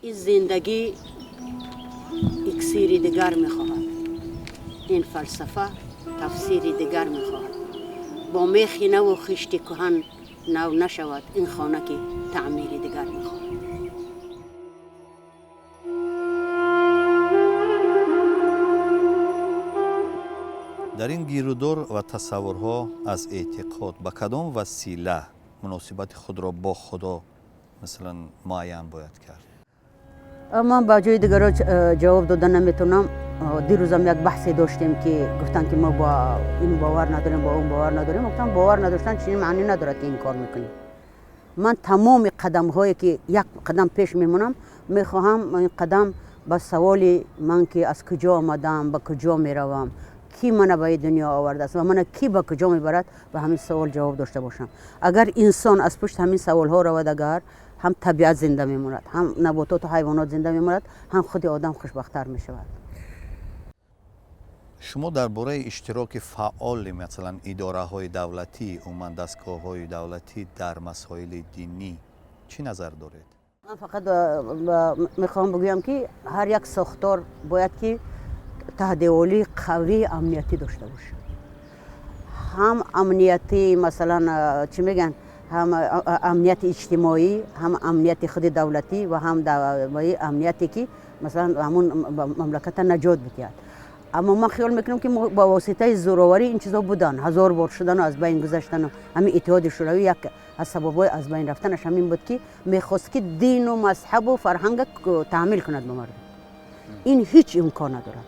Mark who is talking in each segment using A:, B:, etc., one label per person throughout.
A: این زندگی اکسیری دیگر میخواهد. این فلسفه تفسیری دیگر میخواهد. با میخی نو و خشت کهن نو نشود. این خانه که تعمیری دیگر میخواهد.
B: در این گیرودور و تصورها از اعتقاد به کدام وسیله مناسبت خود را با خدا مثلا معین باید کرد؟
A: من با جای دیگر جواب دادن نمیتونم. دیروزم یک بحثی داشتیم که گفتن که ما با این باور نداریم، با اون باور نداریم. گفتم باور نداشتن چنین معنی نداره که این کار میکنیم. من تمام قدم هایی که یک قدم پیش میمونم میخواهم این قدم با سوالی من که از کجا آمدم، به کجا میروم، کی من به دنیا آورده است و من کی به کجا میبرد، به همین سوال جواب داشته باشم. اگر انسان از پشت همین سوال ها رود، اگر هم طبیعت زنده میموند، هم نباتات و حیوانات زنده میموند، هم خود آدم خوشبخت‌تر میشود.
B: شما درباره اشتراک فعال مثلا اداره های دولتی و دستگاه های دولتی در مسائل دینی چی نظر دارید؟
A: من فقط میخوام بگویم که هر یک ساختار باید که تهدیدی قوی امنیتی داشته باشه. هم امنیتی مثلا چی میگن، هم امنیت اجتماعی، هم امنیت خود دولتی و هم امنیتی که مثلا همون مملکت نجات بده. اما من خیال میکنم که با واسطه زوراوری این چیزا بودن، هزار بار شدن و از بین گذشتن. همین اتحاد شوروی یک از سببای از بین رفتنش همین بود که میخواست که دین و مذهب و فرهنگ تعمیل کند به مردم. این هیچ امکان ندارد.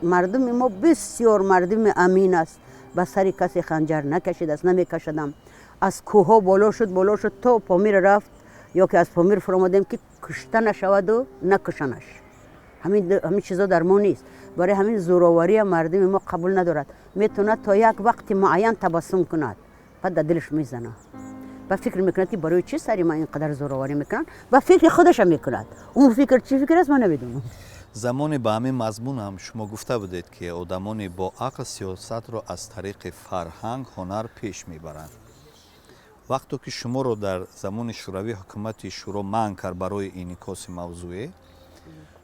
A: مردم ما بسیار مردم امین است. به سر کسی خنجر نکشید است، نمیکشیدم. از کوه بالا شد تا پامیر رفت، یا که از پامیر فرامدیم که کشته نشود و نکشنش. همین چیزا در ما نیست. برای همین زوراوری مردم ما قبول ندارد. میتونه تا یک وقت معین تبسم کند، بعد در دلش میزنه. با فکر میکند که برای چی سری ما اینقدر زوراوری میکنن. با فکر خودش هم میکند. اون فکر چی فکر است من نمیدونم.
B: زمان به همین مضمون هم شما گفته بودید که آدمان با عقل سیاست را از طریق فرهنگ، هنر پیش میبرند. وقتی که شما رو در زمان شوروی حکومت شورا منع کرد برای انعکاس موضوع،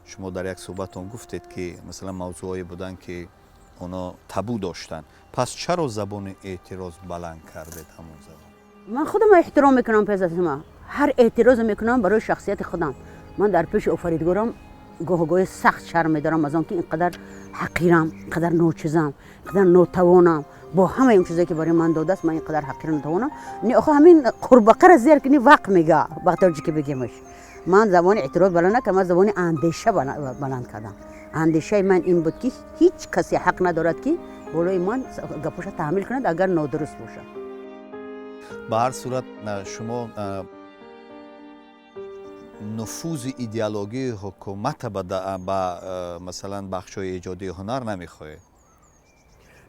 B: شما در یک صحبتتون گفتید که مثلا موضوعی بودن که اونا تابو داشتن. پس چرا زبان اعتراض بلند کردید همون زبان؟
A: من خودم احترام میکنم پس از ما. هر اعتراض میکنم برای شخصیت خودم. من در پیش آفریدگارم گاهی سخت شرم میدارم از آن که اینقدر حقیرم، اینقدر ناچیزم، اینقدر ناتوانم. با همه این چیزایی که برای من داده است من اینقدر حقیر ناتوانم. نه آخه همین قرباقه را زیر کنی وقت میگه وقتی که بگیمش. من زبان اعتراض بلند نکردم، من زبان اندیشه بلند کردم. اندیشه من این بود که هیچ کسی حق ندارد که بالای من گپوش تحمیل کند اگر نادرست باشه.
B: به هر صورت شما نفوذ ایدئولوژی حکومت به مثلا بخشای ایجادی هنر نمیخواد؟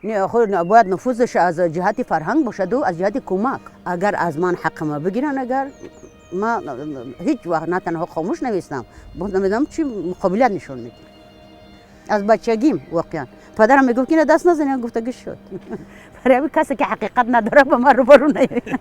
A: نه خود باید نفوذش از جهت فرهنگ باشد و از جهت کمک. اگر از من حقم بگیرن، اگر ما هیچ وقت نه تنها خاموش نمیستم، نمیدونم چی مقابلت نشون میدم. از بچگیم واقعا پدرم میگفت که دست نزنی، گفتگی شد. برای کسی که حقیقت نداره با من روبرو نیست.